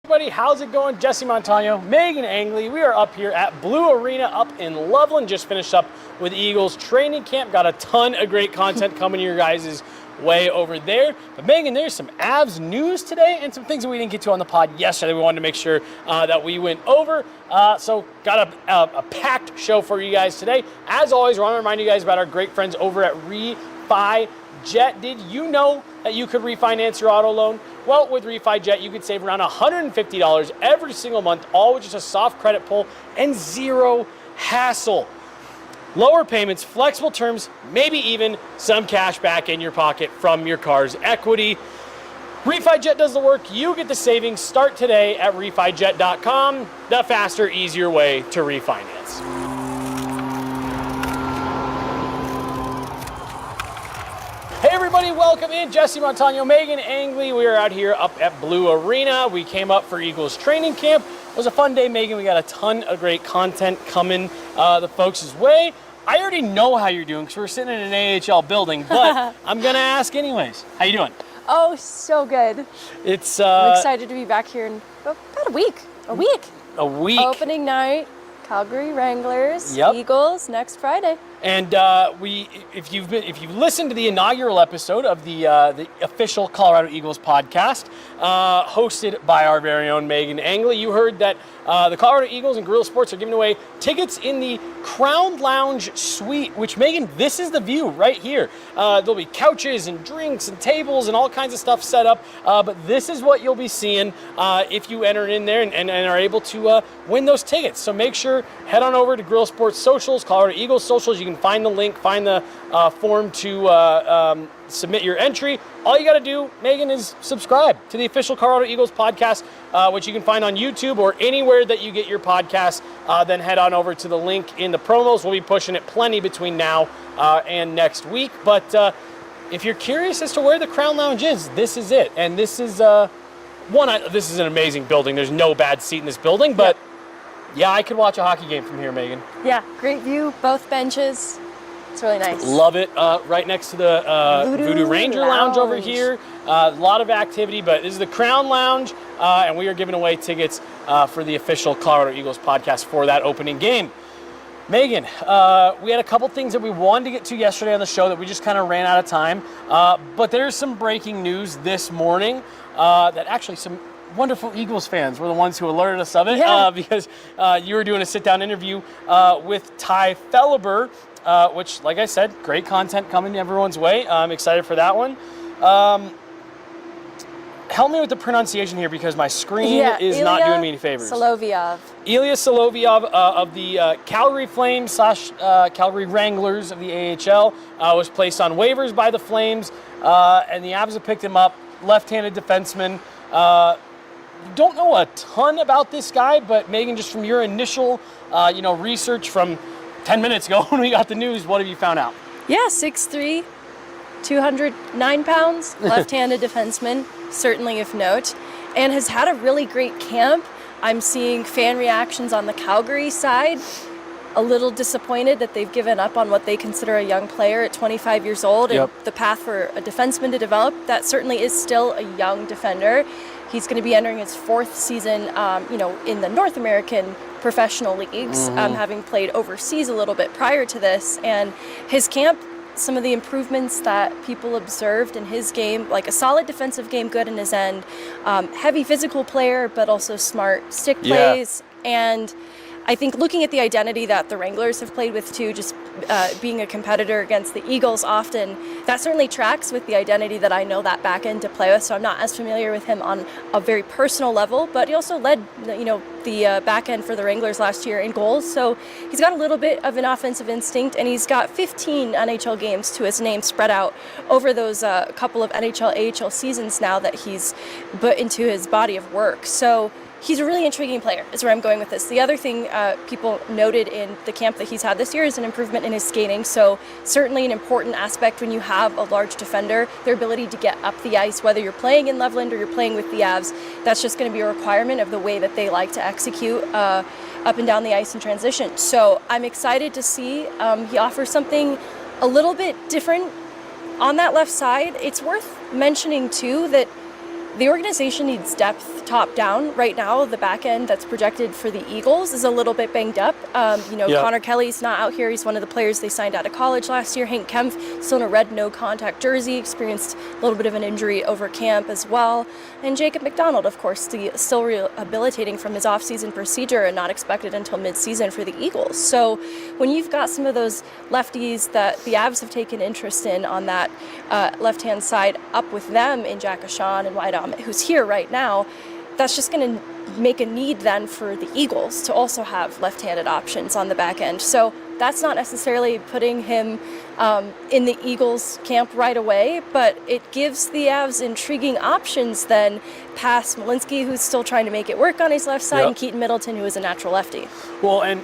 Everybody, how's it going? Jesse Montaño, Meghan Angley. We are up here at Blue Arena up in Loveland. Just finished up with Eagles training camp. Got a ton of great content coming your guys' way over there. But Meghan, there's some Avs news today and some things that we didn't get to on the pod yesterday. We wanted to make sure that we went over. So got a packed show for you guys today. As always, we want to remind you guys about our great friends over at RefiJet. Did you know that you could refinance your auto loan? Well, with RefiJet, you could save around $150 every single month, all with just a soft credit pull and zero hassle. Lower payments, flexible terms, maybe even some cash back in your pocket from your car's equity. RefiJet does the work, you get the savings. Start today at refijet.com, the faster, easier way to refinance. Hey everybody, welcome in. Jesse Montaño, Meghan Angley. We are out here up at Blue Arena. We came up for Eagles training camp. It was a fun day, Meghan. We got a ton of great content coming the folks' way. I already know how you're doing because we're sitting in an AHL building, but I'm going to ask anyways. How you doing? Oh, so good. I'm excited to be back here in about a week. A week. Opening night, Calgary Wranglers, Yep. Eagles next Friday. And if you've listened to the inaugural episode of the official Colorado Eagles podcast, hosted by our very own Meghan Angley, you heard that the Colorado Eagles and Guerilla Sports are giving away tickets in the Crown Lounge suite, which, Meghan, this is the view right here. There'll be couches and drinks and tables and all kinds of stuff set up, but this is what you'll be seeing if you enter in there and are able to win those tickets. So make sure, head on over to Guerilla Sports socials, Colorado Eagles socials. You can find the link, find the form to submit your entry. All you got to do, Meghan, is subscribe to the official Colorado Eagles podcast, which you can find on YouTube or anywhere that you get your podcast. Then head on over to the link in the promos. We'll be pushing it plenty between now and next week. But if you're curious as to where the Crown Lounge is, this is it. And this is this is an amazing building. There's no bad seat in this building, but yeah, I could watch a hockey game from here, Meghan. Yeah, great view, both benches. It's really nice. Love it. Right next to the Voodoo Ranger Lounge over here. A lot of activity, but this is the Crown Lounge, and we are giving away tickets for the official Colorado Eagles podcast for that opening game. Meghan, we had a couple things that we wanted to get to yesterday on the show that we just kind of ran out of time, but there's some breaking news this morning that actually some wonderful Eagles fans were the ones who alerted us of it, because you were doing a sit-down interview with Ty Felleber, which, like I said, great content coming everyone's way. I'm excited for that one. Help me with the pronunciation here because my screen is not doing me any favors. Solovyov. Ilya Solovyov of the Calgary Flames / Calgary Wranglers of the AHL was placed on waivers by the Flames, and the Avs have picked him up. Left-handed defenseman. Don't know a ton about this guy, but Meghan, just from your initial research from 10 minutes ago when we got the news, what have you found out? Yeah, 6'3", 209 pounds, left-handed defenseman, certainly of note, and has had a really great camp. I'm seeing fan reactions on the Calgary side, a little disappointed that they've given up on what they consider a young player at 25 years old, and the path for a defenseman to develop. That certainly is still a young defender. He's going to be entering his fourth season, in the North American professional leagues, having played overseas a little bit prior to this. And his camp, some of the improvements that people observed in his game, like a solid defensive game, good in his end, heavy physical player, but also smart stick plays. And I think looking at the identity that the Wranglers have played with too, just being a competitor against the Eagles often, that certainly tracks with the identity that I know that back end to play with. So I'm not as familiar with him on a very personal level, but he also led, the back end for the Wranglers last year in goals. So he's got a little bit of an offensive instinct, and he's got 15 NHL games to his name spread out over those couple of NHL, AHL seasons now that he's put into his body of work. So he's a really intriguing player, is where I'm going with this. The other thing people noted in the camp that he's had this year is an improvement in his skating. So certainly an important aspect when you have a large defender, their ability to get up the ice, whether you're playing in Loveland or you're playing with the Avs, that's just going to be a requirement of the way that they like to execute up and down the ice in transition. So I'm excited to see he offers something a little bit different on that left side. It's worth mentioning too that the organization needs depth top down. Right now, the back end that's projected for the Eagles is a little bit banged up. Connor Kelly's not out here. He's one of the players they signed out of college last year. Hank Kempf, still in a red no-contact jersey, experienced a little bit of an injury over camp as well. And Jacob McDonald, of course, still rehabilitating from his off-season procedure and not expected until mid-season for the Eagles. So when you've got some of those lefties that the Avs have taken interest in on that left-hand side up with them in Jack Ashawn and White who's here right now, that's just going to make a need then for the Eagles to also have left-handed options on the back end. So that's not necessarily putting him in the Eagles camp right away, but it gives the Avs intriguing options then past Malinski, who's still trying to make it work on his left side, and Keaton Middleton, who is a natural lefty. Well, and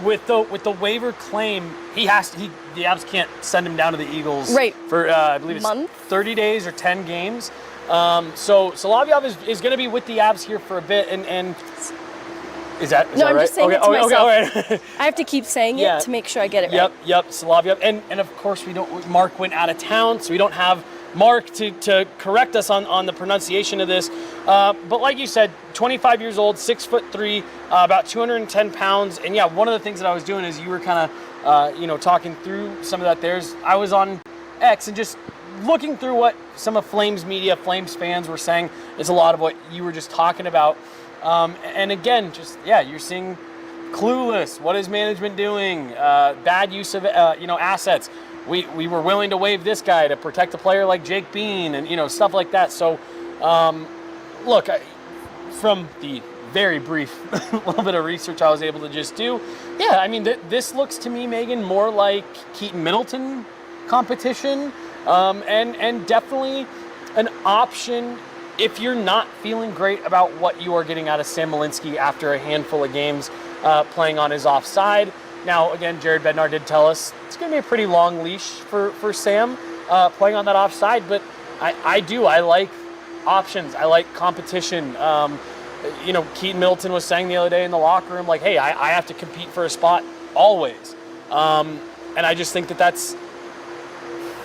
with the waiver claim, the Avs can't send him down to the Eagles for I believe it's 30 days or 10 games. So Solovyov is going to be with the Avs here for a bit, and is that I'm right? Just saying it to myself. Okay. I have to keep saying it to make sure I get it right. Yep, Solovyov, and of course Mark went out of town, so we don't have Mark to correct us on the pronunciation of this. But like you said, 25 years old, 6'3", about 210 pounds, and one of the things that I was doing is you were kind of talking through some of that. I was on X and just looking through what some of Flames media, Flames fans were saying. Is a lot of what you were just talking about. And again, you're seeing clueless. What is management doing? Bad use of assets. We were willing to waive this guy to protect a player like Jake Bean and stuff like that. So, look, from the very brief little bit of research I was able to just do, this looks to me, Megan, more like Keaton Middleton competition. And definitely an option if you're not feeling great about what you are getting out of Sam Malinski after a handful of games playing on his offside. Now, again, Jared Bednar did tell us it's going to be a pretty long leash for Sam playing on that offside, but I like options. I like competition. Keaton Middleton was saying the other day in the locker room, like, hey, I have to compete for a spot always. And I just think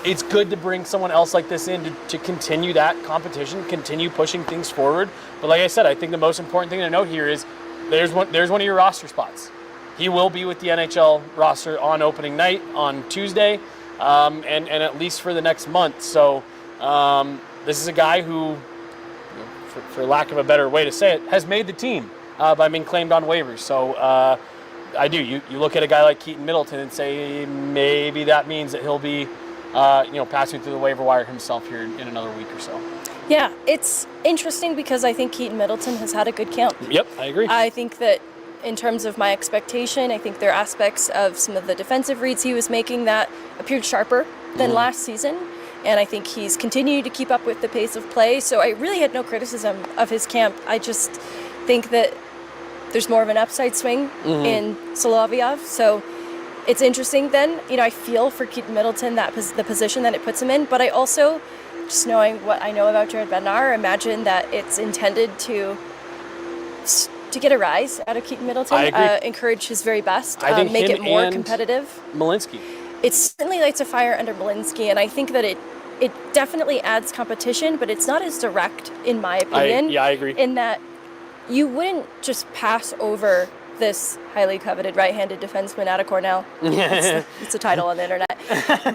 it's good to bring someone else like this in to continue that competition, continue pushing things forward. But like I said, I think the most important thing to note here is there's one of your roster spots. He will be with the NHL roster on opening night on Tuesday, and at least for the next month. So this is a guy who, for lack of a better way to say it, has made the team by being claimed on waivers. So I do. You look at a guy like Keaton Middleton and say maybe that means that he'll be passing through the waiver wire himself here in another week or so. Yeah, it's interesting because I think Keaton Middleton has had a good camp. Yep, I agree. I think that in terms of my expectation, I think there are aspects of some of the defensive reads he was making that appeared sharper than last season. And I think he's continued to keep up with the pace of play. So I really had no criticism of his camp. I just think that there's more of an upside swing in Solovyov. So it's interesting then, I feel for Keaton Middleton, the position that it puts him in, but I also, just knowing what I know about Jared Bednar, imagine that it's intended to get a rise out of Keaton Middleton, encourage his very best, make it more competitive. Malinski. It certainly lights a fire under Malinski, and I think that it definitely adds competition, but it's not as direct, in my opinion. I agree. In that you wouldn't just pass over this highly coveted right-handed defenseman out of Cornell. It's a title on the internet.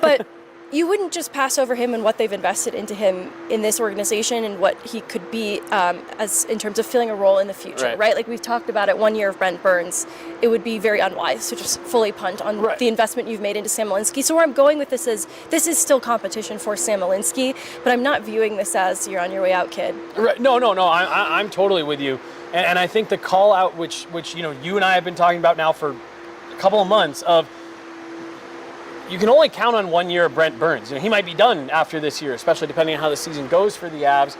But you wouldn't just pass over him and what they've invested into him in this organization and what he could be as in terms of filling a role in the future, right? Like we've talked about it, 1 year of Brent Burns. It would be very unwise to just fully punt on the investment you've made into Sam Malinski. So where I'm going with this is still competition for Sam Malinski, but I'm not viewing this as you're on your way out, kid. Right. No. I'm totally with you. And I think the call out, which you and I have been talking about now for a couple of months, of you can only count on 1 year of Brent Burns. He might be done after this year, especially depending on how the season goes for the Avs.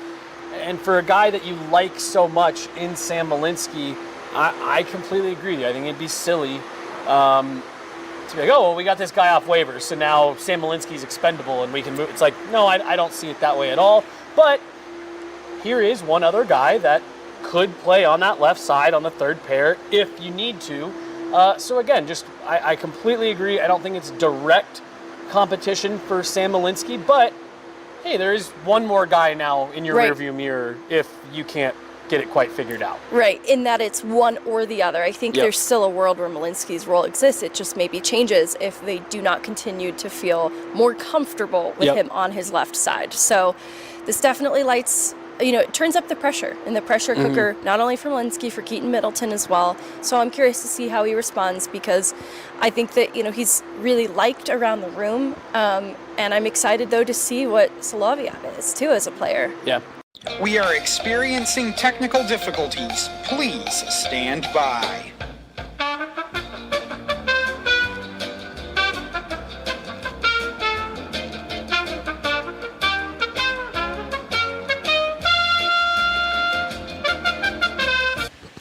And for a guy that you like so much in Sam Malinski, I completely agree with you. I think it'd be silly to be like, oh, well, we got this guy off waivers, so now Sam Malinski's expendable and we can move. It's like, no, I don't see it that way at all. But here is one other guy that could play on that left side on the third pair if you need to. So again, I completely agree. I don't think it's direct competition for Sam Malinski, but hey, there is one more guy now in your Right. rearview mirror if you can't get it quite figured out. Right, in that it's one or the other. I think Yep. there's still a world where Malinski's role exists. It just maybe changes if they do not continue to feel more comfortable with Yep. him on his left side. So this definitely lights, it turns up the pressure in the pressure cooker, not only for Malinski, for Keaton Middleton as well. So I'm curious to see how he responds, because I think that, he's really liked around the room. And I'm excited, though, to see what Solovyov is, too, as a player. Yeah. We are experiencing technical difficulties. Please stand by.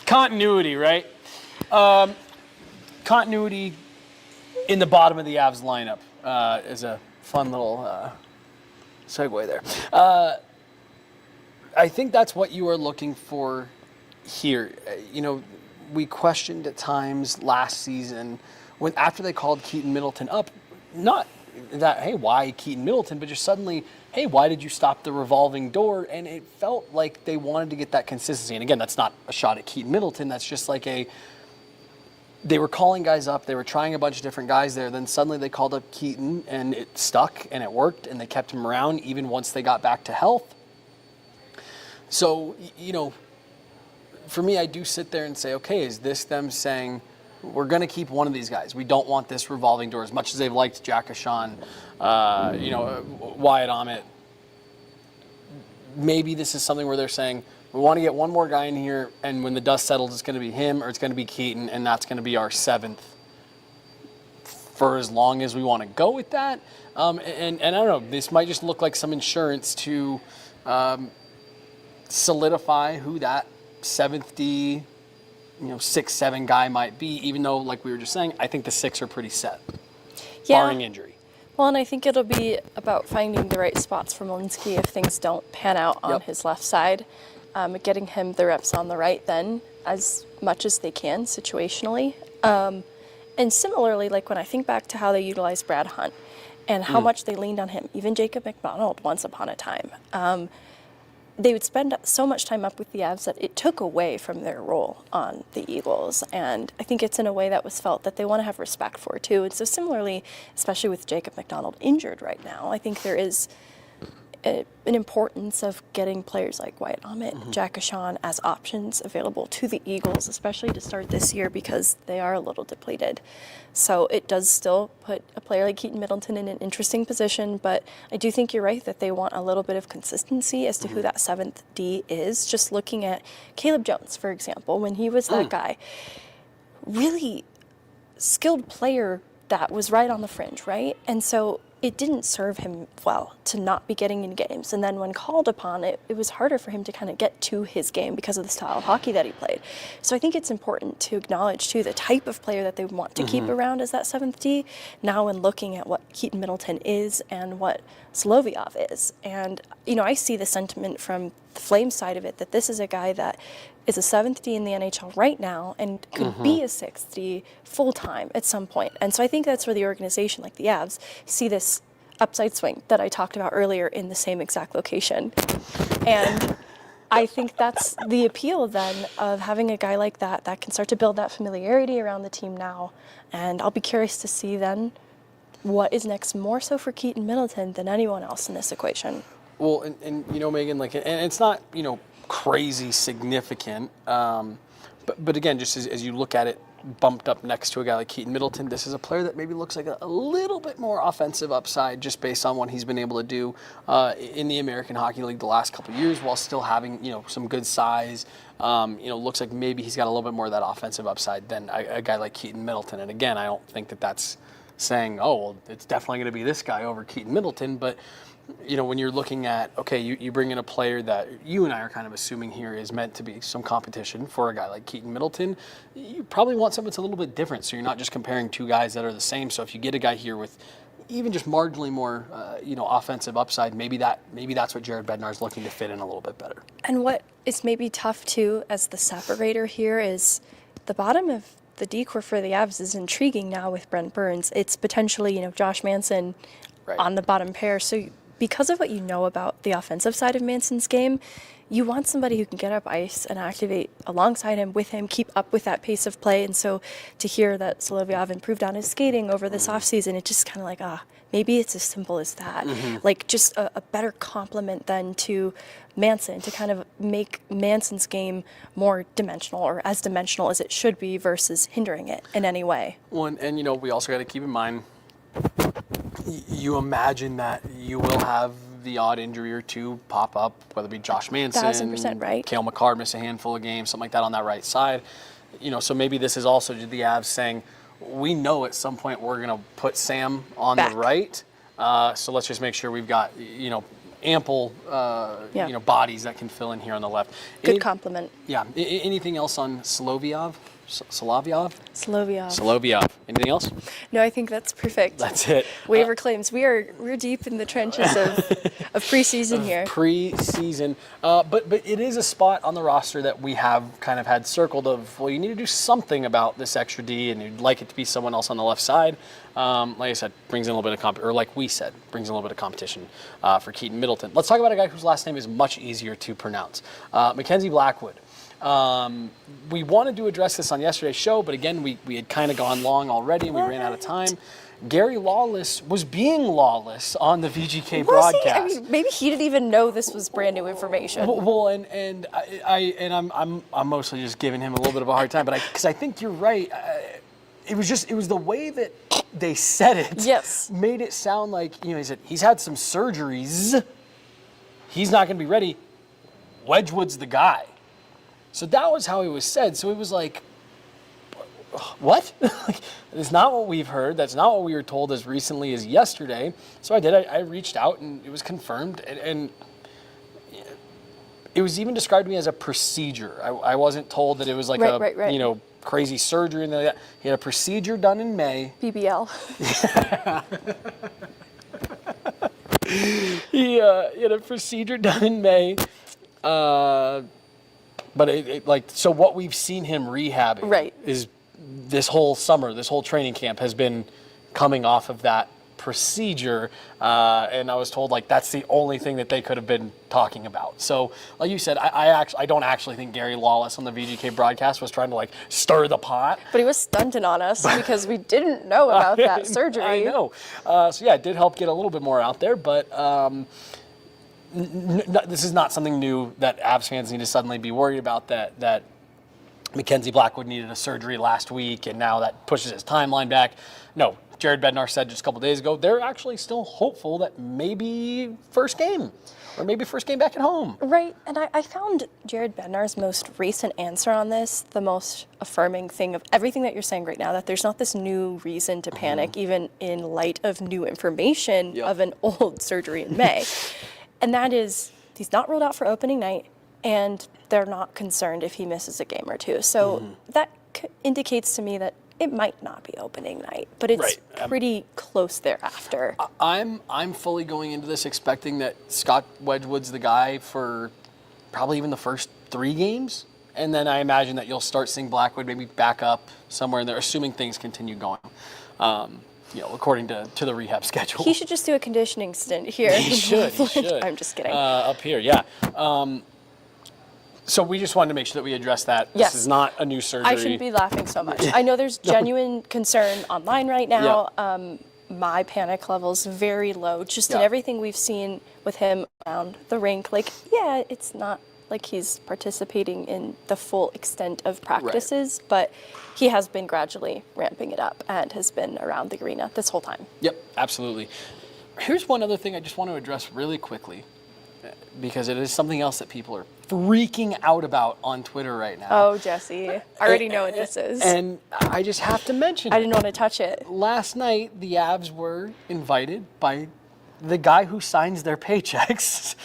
Continuity, right? Continuity in the bottom of the Avs lineup is a fun little segue there. I think that's what you are looking for here. We questioned at times last season after they called Keaton Middleton up, not that, hey, why Keaton Middleton, but just suddenly, hey, why did you stop the revolving door? And it felt like they wanted to get that consistency. And again, that's not a shot at Keaton Middleton. That's just like they were calling guys up. They were trying a bunch of different guys there. Then suddenly they called up Keaton, and it stuck, and it worked, and they kept him around even once they got back to health. So, for me, I do sit there and say, okay, is this them saying, we're going to keep one of these guys. We don't want this revolving door as much as they've liked Jack Ashan, Wyatt Ahmet. Maybe this is something where they're saying, we want to get one more guy in here, and when the dust settles, it's going to be him or it's going to be Keaton, and that's going to be our seventh for as long as we want to go with that. And I don't know, this might just look like some insurance to solidify who that seventh D, 6-7 guy might be, even though, like we were just saying, I think the 6 are pretty set, barring injury. Well, and I think it'll be about finding the right spots for Malinski if things don't pan out on his left side, getting him the reps on the right then as much as they can situationally. And similarly, like when I think back to how they utilized Brad Hunt and how much they leaned on him, even Jacob McDonald once upon a time, they would spend so much time up with the Avs that it took away from their role on the Eagles. And I think it's in a way that was felt that they want to have respect for, too. And so similarly, especially with Jacob McDonald injured right now, I think there is an importance of getting players like Wyatt Ahmet, Jack Ashan as options available to the Eagles, especially to start this year because they are a little depleted. So it does still put a player like Keaton Middleton in an interesting position, but I do think you're right that they want a little bit of consistency as to who that 7th D is. Just looking at Caleb Jones, for example, when he was that guy, really skilled player that was right on the fringe, right? And so it didn't serve him well to not be getting in games. And then when called upon, it was harder for him to kind of get to his game because of the style of hockey that he played. So I think it's important to acknowledge, too, the type of player that they want to keep around as that 7th D, now when looking at what Keaton Middleton is and what Solovyov is. And, I see the sentiment from the Flames side of it that this is a guy that is a 7th D in the NHL right now and could be a 6th D full-time at some point. And so I think that's where the organization, like the Avs, see this upside swing that I talked about earlier in the same exact location. And I think that's the appeal then of having a guy like that can start to build that familiarity around the team now. And I'll be curious to see then what is next, more so for Keaton Middleton than anyone else in this equation. Well, and Megan, and it's not, crazy significant, but again, just as you look at it bumped up next to a guy like Keaton Middleton, this is a player that maybe looks like a little bit more offensive upside just based on what he's been able to do in the American Hockey League the last couple of years while still having some good size. Looks like maybe he's got a little bit more of that offensive upside than a guy like Keaton Middleton. And again, I don't think that's saying, oh, well, it's definitely going to be this guy over Keaton Middleton, but when you're looking at, okay, you bring in a player that you and I are kind of assuming here is meant to be some competition for a guy like Keaton Middleton, you probably want something that's a little bit different. So you're not just comparing two guys that are the same. So if you get a guy here with even just marginally more, offensive upside, maybe that's what Jared Bednar is looking to fit in a little bit better. And what is maybe tough too, as the separator here, is the bottom of the decor for the Avs is intriguing now with Brent Burns. It's potentially, Josh Manson on the bottom pair. So because of what you know about the offensive side of Manson's game, you want somebody who can get up ice and activate alongside him, with him, keep up with that pace of play. And so to hear that Solovyov improved on his skating over this offseason, it just kind of like, maybe it's as simple as that. Like just a better complement then to Manson, to kind of make Manson's game more dimensional, or as dimensional as it should be, versus hindering it in any way. Well, and we also got to keep in mind, you imagine that you will have the odd injury or two pop up, whether it be Josh Manson, 1000% right. Cale Makar miss a handful of games, something like that on that right side. So maybe this is also the Avs saying, we know at some point we're going to put Sam on Back. the right, so let's just make sure we've got ample bodies that can fill in here on the left. Good compliment. Yeah. Anything else on Solovyov? Solovyov. Anything else? No, I think that's perfect. That's it. Waiver claims. We're deep in the trenches of preseason here. Preseason, but it is a spot on the roster that we have kind of had circled of, well, you need to do something about this extra D, and you'd like it to be someone else on the left side. Like I said, brings in a little bit of brings in a little bit of competition for Keaton Middleton. Let's talk about a guy whose last name is much easier to pronounce. Mackenzie Blackwood. We wanted to address this on yesterday's show, but again, we had kind of gone long already and we ran out of time. Gary Lawless was being lawless on the VGK broadcast. I mean, maybe he didn't even know this was brand new information. Well, I'm mostly just giving him a little bit of a hard time, but because I think you're right. It was the way that they said it. Yes. Made it sound like, he said he's had some surgeries. He's not going to be ready. Wedgewood's the guy. So that was how it was said. So it was like, what? That's not what we've heard. That's not what we were told as recently as yesterday. So I reached out and it was confirmed. And it was even described to me as a procedure. I wasn't told that it was like right. Crazy surgery and that. He had a procedure done in May. BBL. He had a procedure done in May. But so what we've seen him rehabbing is this whole summer, this whole training camp has been coming off of that procedure. And I was told that's the only thing that they could have been talking about. So like you said, I don't actually think Gary Lawless on the VGK broadcast was trying to stir the pot. But he was stunting on us because we didn't know about that surgery. I know. So yeah, it did help get a little bit more out there, but this is not something new that Avs fans need to suddenly be worried about, that Mackenzie Blackwood needed a surgery last week and now that pushes his timeline back. No, Jared Bednar said just a couple days ago they're actually still hopeful that maybe first game back at home. Right, and I found Jared Bednar's most recent answer on this the most affirming thing of everything that you're saying right now, that there's not this new reason to panic, even in light of new information of an old surgery in May. And that is, he's not ruled out for opening night, and they're not concerned if he misses a game or two. So that indicates to me that it might not be opening night, but it's pretty close thereafter. I'm fully going into this expecting that Scott Wedgewood's the guy for probably even the first 3 games, and then I imagine that you'll start seeing Blackwood maybe back up somewhere in there, assuming things continue going. According to the rehab schedule. He should just do a conditioning stint here. He should. I'm just kidding. Up here, yeah. So we just wanted to make sure that we address that. Yes. This is not a new surgery. I shouldn't be laughing so much. I know there's genuine concern online right now. My panic level's very low. Just in everything we've seen with him around the rink. It's not like he's participating in the full extent of practices, but he has been gradually ramping it up and has been around the arena this whole time. Yep, absolutely. Here's one other thing I just want to address really quickly, because it is something else that people are freaking out about on Twitter right now. Oh, Jesse. I already know what this is. And I just have to mention I didn't want to touch it. Last night, the Avs were invited by the guy who signs their paychecks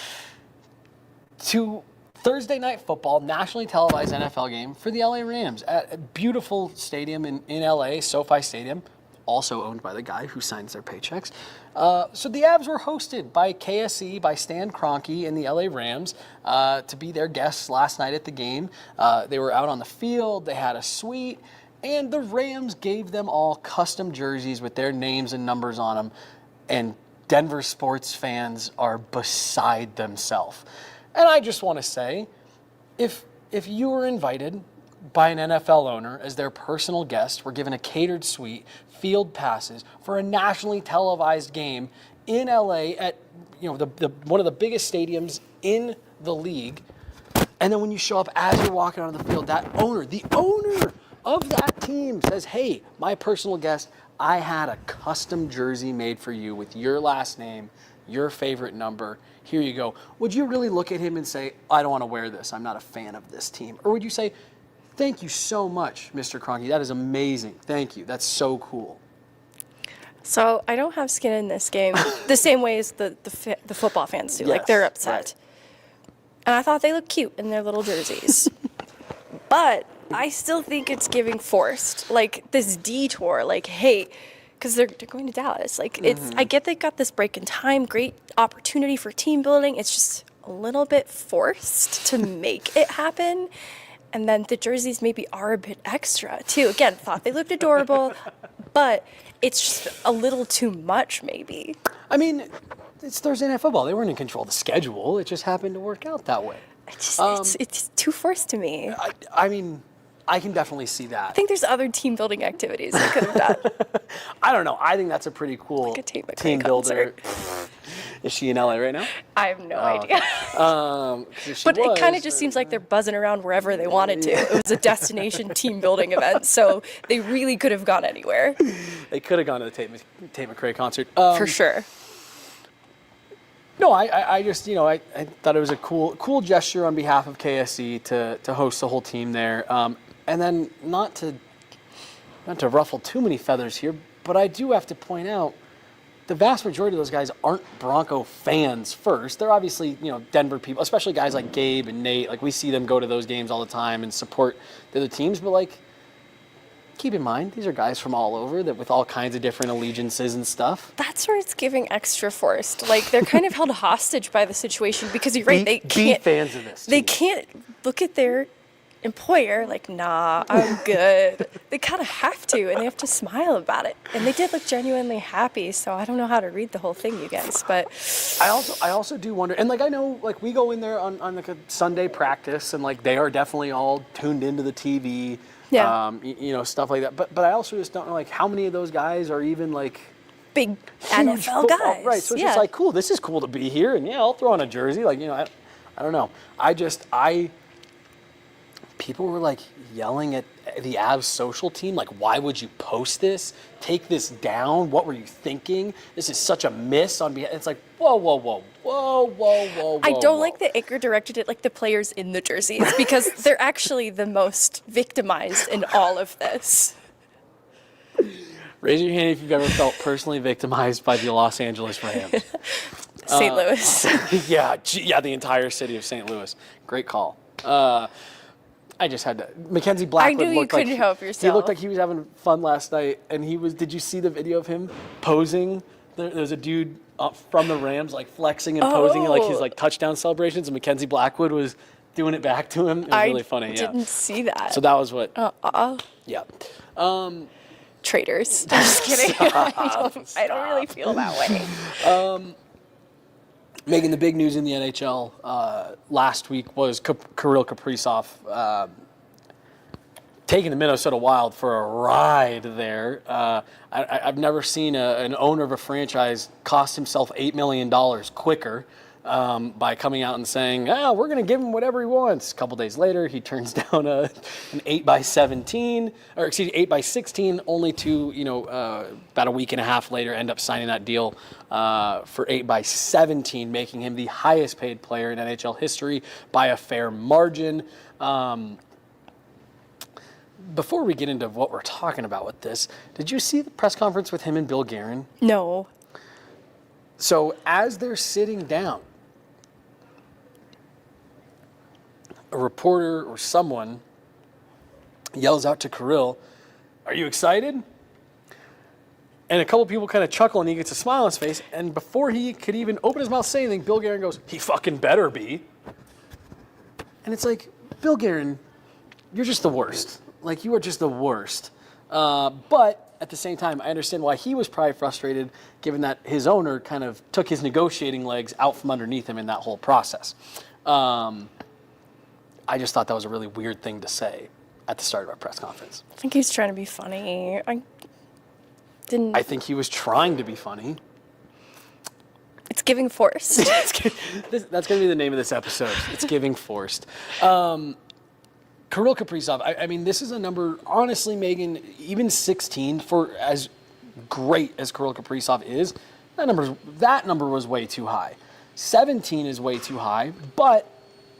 to Thursday Night Football, nationally televised NFL game for the LA Rams at a beautiful stadium in LA, SoFi Stadium, also owned by the guy who signs their paychecks. So the Avs were hosted by KSE, by Stan Kroenke and the LA Rams to be their guests last night at the game. They were out on the field, they had a suite, and the Rams gave them all custom jerseys with their names and numbers on them. And Denver sports fans are beside themselves. And I just want to say, if you were invited by an NFL owner as their personal guest, were given a catered suite, field passes for a nationally televised game in LA at the one of the biggest stadiums in the league, and then when you show up as you're walking onto the field, the owner of that team says, "Hey, my personal guest, I had a custom jersey made for you with your last name, your favorite number. Here you go." Would you really look at him and say, "I don't want to wear this. I'm not a fan of this team"? Or would you say, "Thank you so much, Mr. Kroenke. That is amazing. Thank you. That's so cool"? So I don't have skin in this game the same way as the football fans do. Like, they're upset. Right. And I thought they looked cute in their little jerseys. But I still think it's giving forced. Like, this detour, like, hey, because they're going to Dallas. Like, I get they got this break in time, great opportunity for team building. It's just a little bit forced to make it happen. And then the jerseys maybe are a bit extra, too. Again, thought they looked adorable, but it's just a little too much, maybe. I mean, it's Thursday Night Football. They weren't in control of the schedule. It just happened to work out that way. It's too forced to me. I mean, I can definitely see that. I think there's other team building activities I could have done. I don't know. I think that's a pretty cool Like a Tate McRae team builder. concert. Is she in LA right now? I have no idea. But it kind of just seems like they're buzzing around wherever they wanted to. It was a destination team building event, so they really could have gone anywhere. They could have gone to the Tate McRae concert. For sure. No, I just, I thought it was a cool gesture on behalf of KSE to host the whole team there. And then not to ruffle too many feathers here, but I do have to point out the vast majority of those guys aren't Bronco fans first. They're obviously, Denver people, especially guys like Gabe and Nate. Like, we see them go to those games all the time and support the other teams. But, like, keep in mind, these are guys from all over that with all kinds of different allegiances and stuff. That's where it's giving extra forced. Like, they're kind of held hostage by the situation because you're right. They can't be fans of this. They can't look at their employer like, "Nah, I'm good." They kind of have to, and they have to smile about it. And they did look genuinely happy, so I don't know how to read the whole thing, you guys. But I also do wonder, and like, I know, like, we go in there on like a Sunday practice, and like, they are definitely all tuned into the TV, stuff like that. But I also just don't know, like, how many of those guys are even like big NFL guys, right? So it's just like, cool. This is cool to be here, and I'll throw on a jersey. Like, I don't know. People were like yelling at the Avs social team, like, "Why would you post this? Take this down. What were you thinking? This is such a miss on behalf." It's like, whoa. I don't like that Iker directed it like the players in the jerseys because they're actually the most victimized in all of this. Raise your hand if you've ever felt personally victimized by the Los Angeles Rams. St. Louis. Yeah, the entire city of St. Louis. Great call. I just had to. Mackenzie Blackwood. I knew you couldn't help yourself. He looked like he was having fun last night, and he was. Did you see the video of him posing? There's a dude from the Rams like flexing and posing like his like touchdown celebrations, and Mackenzie Blackwood was doing it back to him. It was really funny. I didn't see that. So that was what. Yeah. Traitors. I'm just kidding. I don't really feel that way. Megan, the big news in the NHL last week was Kirill Kaprizov taking the Minnesota Wild for a ride there. I've never seen an owner of a franchise cost himself $8 million quicker by coming out and saying, we're going to give him whatever he wants. A couple days later, he turns down an 8x17, or excuse me, 8x16, only to, about a week and a half later, end up signing that deal for 8x17, making him the highest paid player in NHL history by a fair margin. Before we get into what we're talking about with this, did you see the press conference with him and Bill Guerin? No. So as they're sitting down, a reporter or someone yells out to Kirill, "Are you excited?" And a couple people kind of chuckle, and he gets a smile on his face. And before he could even open his mouth to say anything, Bill Guerin goes, "He fucking better be." And it's like, Bill Guerin, you're just the worst. Like, you are just the worst. But at the same time, I understand why he was probably frustrated, given that his owner kind of took his negotiating legs out from underneath him in that whole process. I just thought that was a really weird thing to say at the start of our press conference. I think he's trying to be funny. I think he was trying to be funny. It's giving forced. That's going to be the name of this episode. It's giving forced. Kirill Kaprizov, I mean, this is a number, honestly, Megan, even 16, for as great as Kirill Kaprizov is, that number was way too high. 17 is way too high, but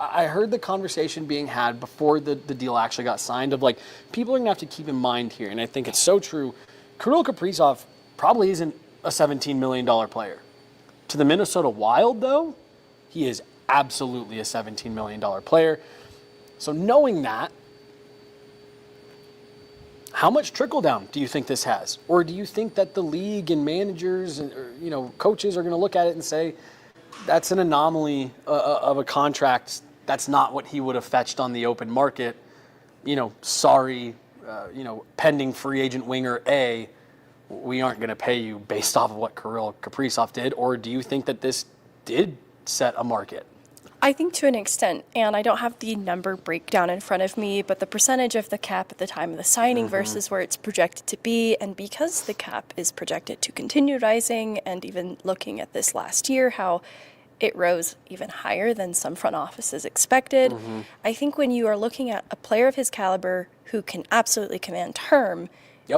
I heard the conversation being had before the deal actually got signed of, like, people are going to have to keep in mind here, and I think it's so true. Kirill Kaprizov probably isn't a $17 million player. To the Minnesota Wild, though, he is absolutely a $17 million player. So knowing that, how much trickle-down do you think this has? Or do you think that the league and managers and coaches are going to look at it and say, that's an anomaly of a contract, that's not what he would have fetched on the open market, pending free agent winger A, we aren't going to pay you based off of what Kirill Kaprizov did? Or do you think that this did set a market? I think to an extent, and I don't have the number breakdown in front of me, but the percentage of the cap at the time of the signing versus where it's projected to be, and because the cap is projected to continue rising, and even looking at this last year, how it rose even higher than some front offices expected, I think when you are looking at a player of his caliber who can absolutely command term,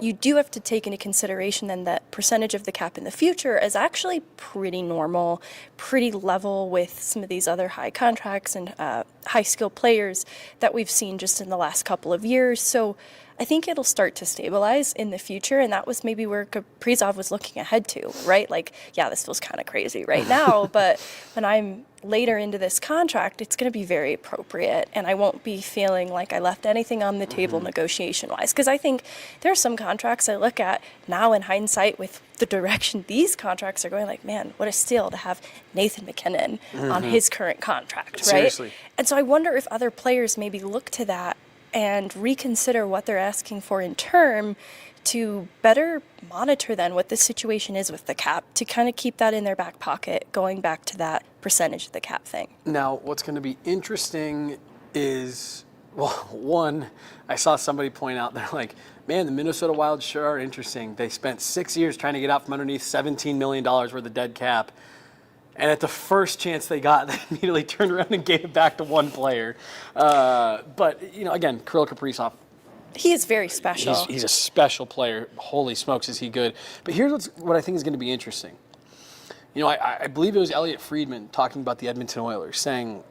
you do have to take into consideration then that percentage of the cap in the future is actually pretty normal, pretty level with some of these other high contracts and high-skilled players that we've seen just in the last couple of years. So I think it'll start to stabilize in the future, and that was maybe where Kaprizov was looking ahead to, right? Like, yeah, this feels kind of crazy right now, but when I'm later into this contract, it's going to be very appropriate, and I won't be feeling like I left anything on the table negotiation-wise, because I think there are some contracts I look at now in hindsight with the direction these contracts are going, like, man, what a steal to have Nathan MacKinnon on his current contract, right? Seriously. And so I wonder if other players maybe look to that and reconsider what they're asking for in term to better monitor then what the situation is with the cap, to kind of keep that in their back pocket, going back to that percentage of the cap thing. Now, what's going to be interesting is, well, one, I saw somebody point out, they're like, man, the Minnesota Wild sure are interesting. They spent 6 years trying to get out from underneath $17 million worth of dead cap. And at the first chance they got, they immediately turned around and gave it back to one player. But, again, Kirill Kaprizov. He is very special. He's a special player. Holy smokes, is he good. But here's what I think is going to be interesting. I believe it was Elliot Friedman talking about the Edmonton Oilers, saying,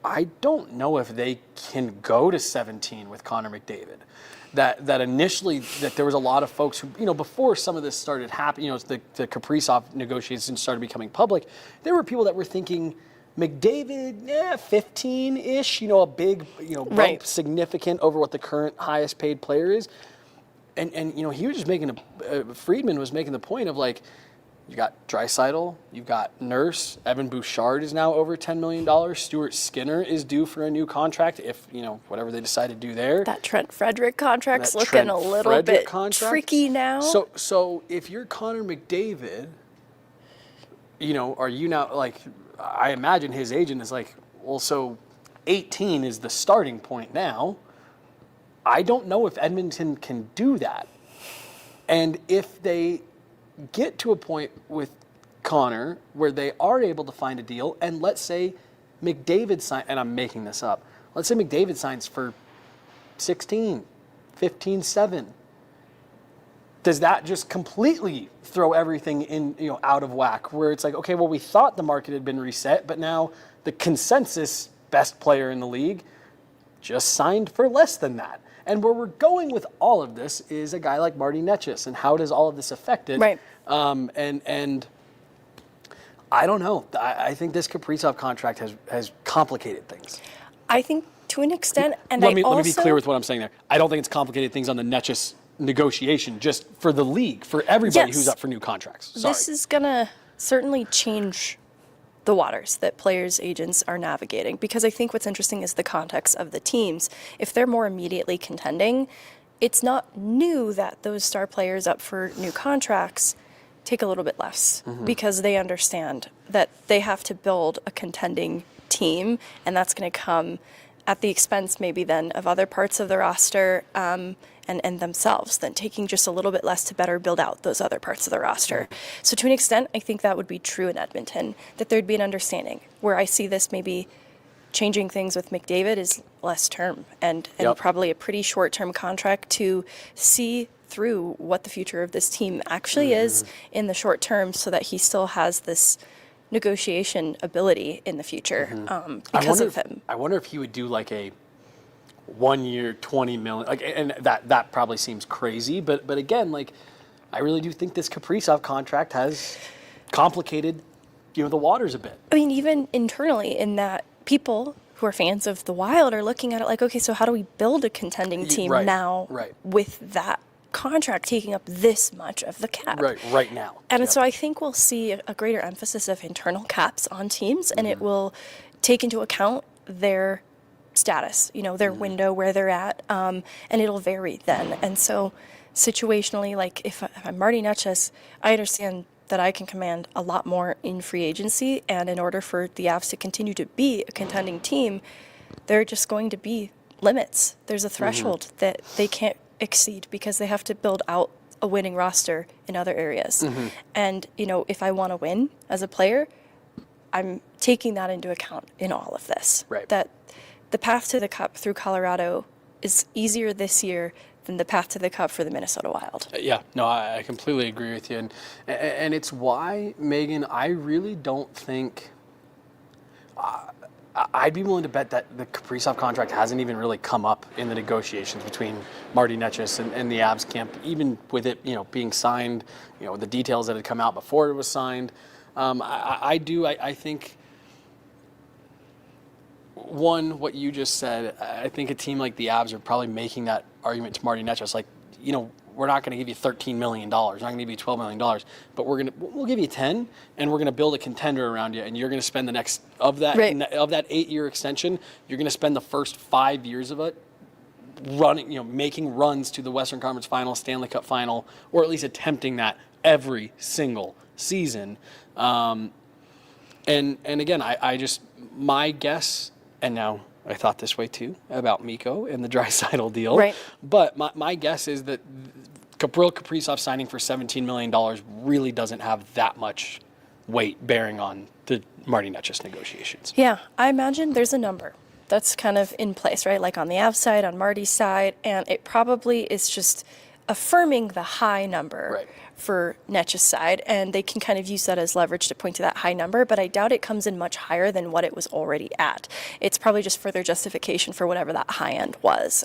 I don't know if they can go to 17 with Connor McDavid. That initially, that there was a lot of folks who, before some of this started happening, the Kaprizov negotiations started becoming public, there were people that were thinking McDavid, 15-ish, a big, bump, significant over what the current highest paid player is. And he was just Friedman was making the point of, like, you got Draisaitl, you've got Nurse, Evan Bouchard is now over $10 million. Stuart Skinner is due for a new contract if, whatever they decide to do there. That Trent Frederick contract's looking a little bit tricky now. So if you're Connor McDavid, are you now, like, I imagine his agent is like, well, so 18 is the starting point now. I don't know if Edmonton can do that. And if they get to a point with Connor where they are able to find a deal, and let's say McDavid signs, and I'm making this up, let's say McDavid signs for 16, 15, 7. Does that just completely throw everything in, out of whack, where it's like, okay, well, we thought the market had been reset, but now the consensus best player in the league just signed for less than that? And where we're going with all of this is a guy like Marty Nečas, and how does all of this affect it? Right. And I don't know. I think this Kaprizov contract has complicated things. I think to an extent, and let me be clear with what I'm saying there. I don't think it's complicated things on the Nečas negotiation, just for the league, for everybody who's up for new contracts. Sorry. This is going to certainly change the waters that players' agents are navigating, because I think what's interesting is the context of the teams. If they're more immediately contending, it's not new that those star players up for new contracts take a little bit less because they understand that they have to build a contending team, and that's going to come at the expense maybe then of other parts of the roster and themselves, then taking just a little bit less to better build out those other parts of the roster. So to an extent, I think that would be true in Edmonton, that there'd be an understanding. Where I see this maybe changing things with McDavid is less term and probably a pretty short-term contract to see through what the future of this team actually is in the short term, so that he still has this negotiation ability in the future because of him. I wonder if he would do like a 1 year, 20 million, like, and that probably seems crazy, but again, like, I really do think this Kaprizov contract has complicated, the waters a bit. I mean, even internally, in that people who are fans of the Wild are looking at it like, okay, so how do we build a contending team now with that contract taking up this much of the cap right now? And so I think we'll see a greater emphasis of internal caps on teams, and it will take into account their status, their window, where they're at, and it'll vary then. And so situationally, like if I'm Marty Nečas, I understand that I can command a lot more in free agency, and in order for the Avs to continue to be a contending team, there are just going to be limits. There's a threshold that they can't exceed because they have to build out a winning roster in other areas. And, if I want to win as a player, I'm taking that into account in all of this. That the path to the Cup through Colorado is easier this year than the path to the Cup for the Minnesota Wild. Yeah, no, I completely agree with you. And it's why, Megan, I really don't think... I'd be willing to bet that the Kaprizov contract hasn't even really come up in the negotiations between Marty Nečas and the Avs camp, even with it, being signed, the details that had come out before it was signed. I think, one, what you just said, I think a team like the Avs are probably making that argument to Marty Nečas, like, we're not going to give you $13 million. We're not going to give you $12 million, but we'll give you 10, and we're going to build a contender around you, and you're going to spend the next of that 8-year extension. You're going to spend the first 5 years of it running, making runs to the Western Conference Final, Stanley Cup Final, or at least attempting that every single season. And again, I just, my guess, and now I thought this way too about Mikko and the Draisaitl deal. But my guess is that Kirill Kaprizov signing for $17 million really doesn't have that much weight bearing on the Marty Nečas negotiations. Yeah, I imagine there's a number that's kind of in place, right? Like on the Avs side, on Marty's side, and it probably is just affirming the high number for Nečas' side, and they can kind of use that as leverage to point to that high number, but I doubt it comes in much higher than what it was already at. It's probably just further justification for whatever that high end was.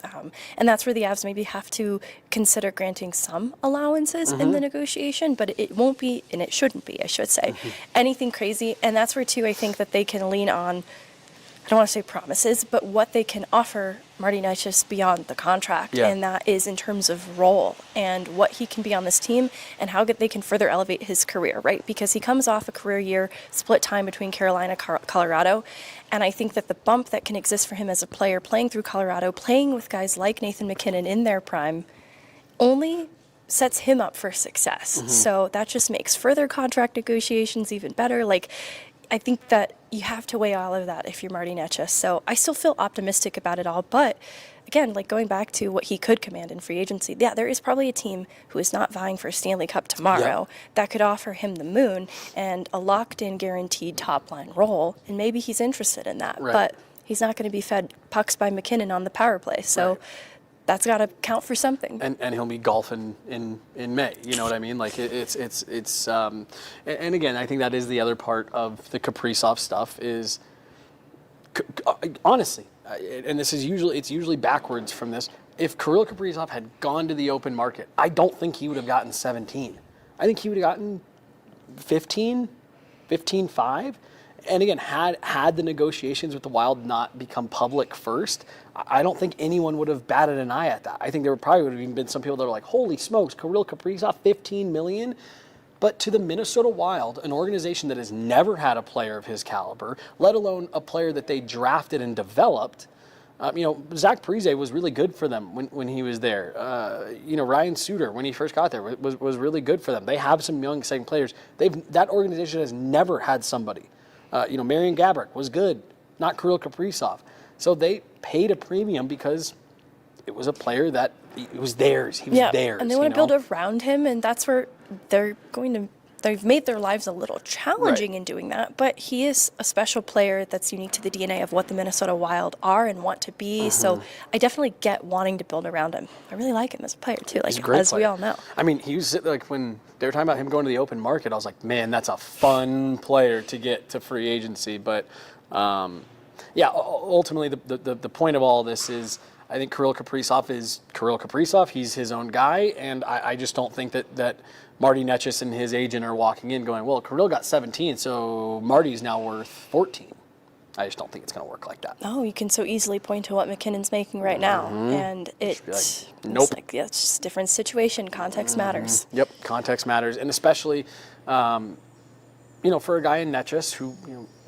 And that's where the Avs maybe have to consider granting some allowances in the negotiation, but it won't be, and it shouldn't be, I should say, anything crazy. And that's where, too, I think that they can lean on, I don't want to say promises, but what they can offer Marty Nečas beyond the contract, and that is in terms of role and what he can be on this team and how they can further elevate his career, right? Because he comes off a career year, split time between Carolina, Colorado, and I think that the bump that can exist for him as a player, playing through Colorado, playing with guys like Nathan MacKinnon in their prime, only sets him up for success. So that just makes further contract negotiations even better. Like, I think that you have to weigh all of that if you're Marty Nečas. So I still feel optimistic about it all. But again, like going back to what he could command in free agency, there is probably a team who is not vying for a Stanley Cup tomorrow that could offer him the moon and a locked-in, guaranteed top-line role. And maybe he's interested in that. But he's not going to be fed pucks by MacKinnon on the power play. So that's got to count for something. And he'll be golfing in May. You know what I mean? Like it's and again, I think that is the other part of the Kaprizov stuff is, honestly, and it's usually backwards from this. If Kirill Kaprizov had gone to the open market, I don't think he would have gotten 17. I think he would have gotten 15.5. And again, had the negotiations with the Wild not become public first, I don't think anyone would have batted an eye at that. I think there probably would have even been some people that were like, holy smokes, Kirill Kaprizov, $15 million? But to the Minnesota Wild, an organization that has never had a player of his caliber, let alone a player that they drafted and developed, Zach Parise was really good for them when he was there. Ryan Suter, when he first got there, was really good for them. They have some young, exciting players. That organization has never had somebody. Marian Gaborik was good, not Kirill Kaprizov. So they paid a premium because it was a player that it was theirs. He was theirs. And they want to build around him, and that's where they've made their lives a little challenging in doing that. But he is a special player that's unique to the DNA of what the Minnesota Wild are and want to be. Mm-hmm. So I definitely get wanting to build around him. I really like him as a player too, as player. We all know. I mean, he was when they were talking about him going to the open market, I was like, man, that's a fun player to get to free agency. But ultimately the point of all this is, I think Kirill Kaprizov is Kirill Kaprizov. He's his own guy, and I just don't think that Marty Nečas and his agent are walking in going, well, Kirill got 17, so Marty's now worth 14. I just don't think it's going to work like that. No, you can so easily point to what McKinnon's making right now, and it's it's just a different situation. Context matters. Yep, context matters, and especially, for a guy in Nečas who,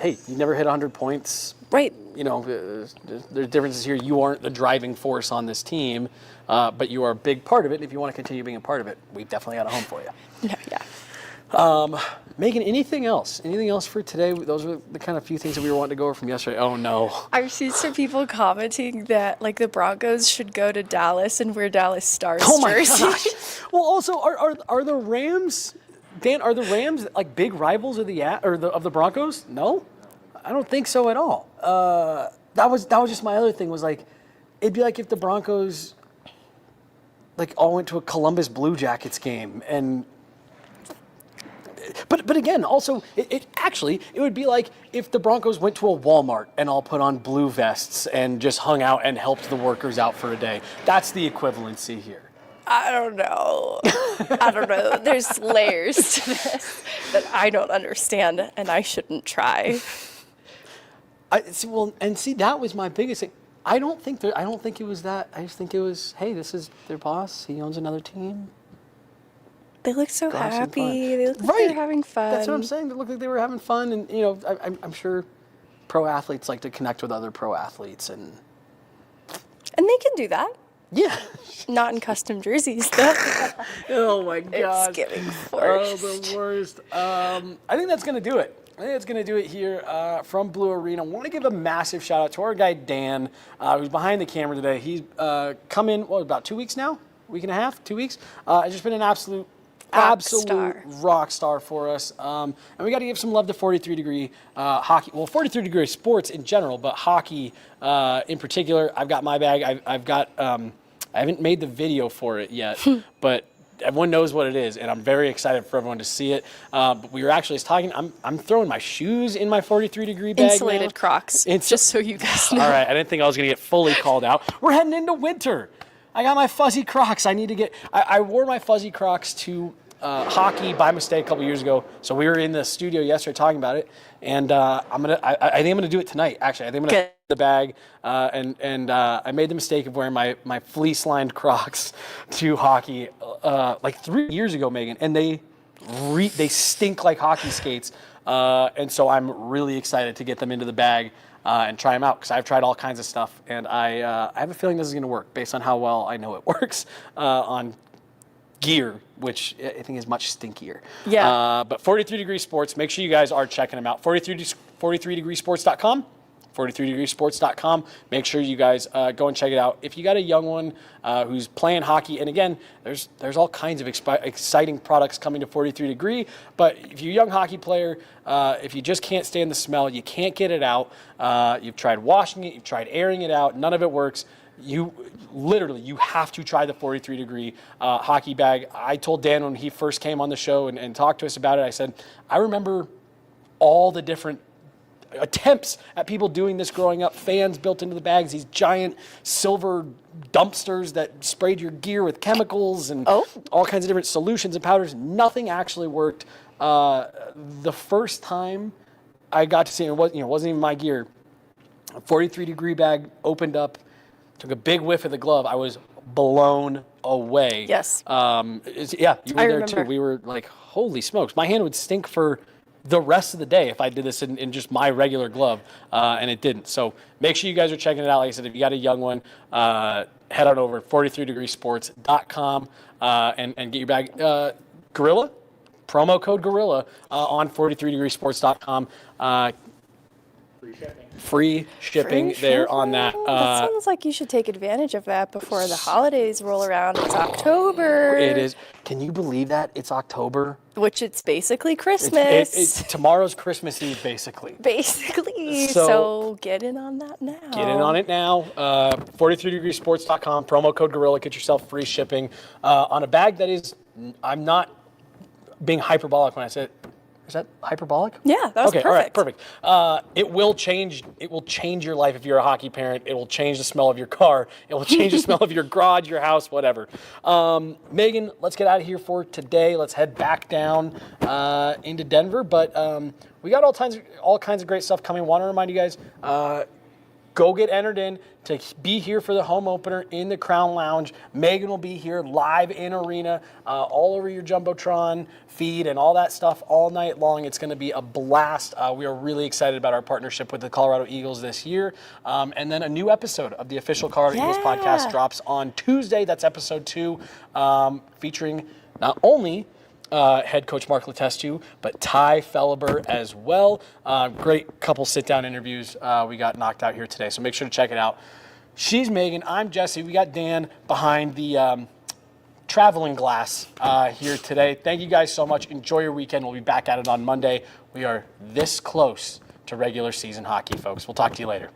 hey, you never hit 100 points. Right. There's differences here. You aren't the driving force on this team, but you are a big part of it. If you want to continue being a part of it, we've definitely got a home for you. Yeah. Megan, anything else? Anything else for today? Those were the kind of few things that we were wanting to go over from yesterday. Oh, no. I've seen some people commenting that, the Broncos should go to Dallas and wear Dallas Stars jerseys. Oh, my gosh. Well, also, are the Rams, Dan, big rivals of the Broncos? No? I don't think so at all. That was just my other thing was it'd be like if the Broncos all went to a Columbus Blue Jackets game but again, also it would be like if the Broncos went to a Walmart and all put on blue vests and just hung out and helped the workers out for a day. That's the equivalency here. I don't know. There's layers to this that I don't understand, and I shouldn't try. That was my biggest thing. I don't think it was that. I just think it was, hey, this is their boss. He owns another team. They look so happy. They look like they're having fun. That's what I'm saying. They look like they were having fun, and I'm sure pro athletes like to connect with other pro athletes, and they can do that. Yeah. Not in custom jerseys, though. Oh my God. It's getting worse. Oh, the worst. I think that's gonna do it. I think it's going to do it here from Blue Arena. I want to give a massive shout out to our guy, Dan, who's behind the camera today. He's come in, about 2 weeks now? Week and a half? 2 weeks? It's just been an absolute rock star for us. And we got to give some love to 43 Degree Hockey. Well, 43 Degree Sports in general, but hockey in particular. I've got my bag. I've got, I haven't made the video for it yet, but everyone knows what it is, and I'm very excited for everyone to see it. But we were actually talking. I'm throwing my shoes in my 43 Degree bag. Insulated Crocs. Just so you guys know. All right, I didn't think I was going to get fully called out. We're heading into winter. I got my fuzzy Crocs. I need to get. I wore my fuzzy Crocs to hockey by mistake a couple years ago. So we were in the studio yesterday talking about it, and I think I'm gonna do it tonight. Actually, I think I'm gonna the bag, and I made the mistake of wearing my fleece-lined Crocs to hockey 3 years ago, Megan, and they stink like hockey skates, and so I'm really excited to get them into the bag and try them out because I've tried all kinds of stuff, and I have a feeling this is gonna work based on how well I know it works on gear, which I think is much stinkier. Yeah. But 43 Degree Sports, make sure you guys are checking them out. 43degreesports.com. 43degreesports.com. Make sure you guys go and check it out. If you got a young one who's playing hockey, and again, there's all kinds of exciting products coming to 43 Degree, but if you're a young hockey player, if you just can't stand the smell, you can't get it out, you've tried washing it, you've tried airing it out, none of it works, you have to try the 43 Degree hockey bag. I told Dan when he first came on the show and talked to us about it, I said, I remember all the different attempts at people doing this growing up, fans built into the bags, these giant silver dumpsters that sprayed your gear with chemicals and all kinds of different solutions and powders. Nothing actually worked. The first time I got to see it, wasn't even my gear. A 43 Degree bag opened up, took a big whiff of the glove. I was blown away. Yes. You were there too. We were like, holy smokes. My hand would stink for the rest of the day if I did this in just my regular glove, and it didn't. So make sure you guys are checking it out. Like I said, if you got a young one, head on over 43degreesports.com and get your bag. Guerilla, promo code Guerilla on 43degreesports.com. Free shipping there on that. That sounds like you should take advantage of that before the holidays roll around. It's October. It is. Can you believe that? It's October. Which it's basically Christmas. It's tomorrow's Christmas Eve, basically. Basically. So get in on that now. Get in on it now. 43degreesports.com, promo code Guerilla. Get yourself free shipping on a bag that is, I'm not being hyperbolic when I say it. Is that hyperbolic? Yeah, that was okay, perfect. All right, perfect. It will change your life if you're a hockey parent. It will change the smell of your car. It will change the smell of your garage, your house, whatever. Megan, let's get out of here for today. Let's head back down into Denver. But we got all kinds of great stuff coming. Want to remind you guys, go get entered in to be here for the home opener in the Crown Lounge. Megan will be here live in arena, all over your Jumbotron feed and all that stuff all night long. It's going to be a blast. We are really excited about our partnership with the Colorado Eagles this year. And then a new episode of the official Colorado Eagles podcast drops on Tuesday. That's episode 2, featuring not only head coach Mark Letestu, but Ty Felleber as well. Great couple sit-down interviews we got knocked out here today, so make sure to check it out. She's Megan. I'm Jesse. We got Dan behind the traveling glass here today. Thank you guys so much. Enjoy your weekend. We'll be back at it on Monday. We are this close to regular season hockey, folks. We'll talk to you later.